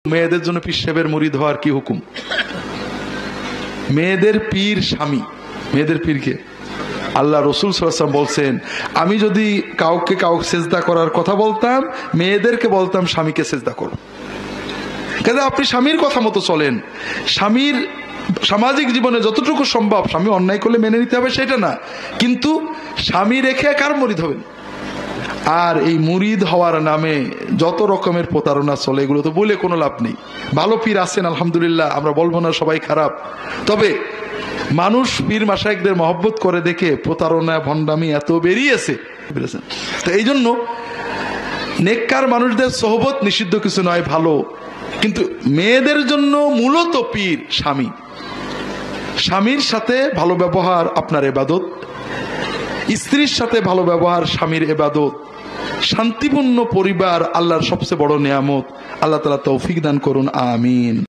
মেয়েদের জন্য পীর সাহেবের মুরিদ হওয়ার কি হুকুম? মেয়েদের পীর স্বামী, মেয়েদের পীরকে আল্লাহ রসুল সাল্লাল্লাহু আলাইহি ওয়াসাল্লাম বলছেন, আমি যদি কাউকে সেজদা করার কথা বলতাম, মেয়েদেরকে বলতাম স্বামীকে সেজদা করো। কেন? আপনি স্বামীর কথা মতো চলেন, স্বামীর সামাজিক জীবনে যতটুকু সম্ভব স্বামী অন্যায় করলে মেনে নিতে হবে সেটা না, কিন্তু স্বামী রেখে কার মুরিদ হবেন? আর এই মুরিদ হওয়ার নামে যত রকমের প্রতারণা চলে, এগুলো তো বলে কোনো লাভ নেই। ভালো পীর আছেন আলহামদুলিল্লাহ, আমরা বলবো না সবাই খারাপ, তবে মানুষ পীর মাশায়েখদের মহব্বত করে দেখে প্রতারণা ভণ্ডামি এত বেরিয়েছে। তো এই জন্য নেককার মানুষদের সোহবত নিষিদ্ধ কিছু নয়, ভালো, কিন্তু মেয়েদের জন্য মূলত পীর স্বামী। স্বামীর সাথে ভালো ব্যবহার আপনার ইবাদত, স্ত্রীর সাথে ভালো ব্যবহার স্বামীর ইবাদত। শান্তিপূর্ণ পরিবার আল্লাহর সবচেয়ে বড় নিয়ামত। আল্লাহ তাআলা তৌফিক দান করুন, আমিন।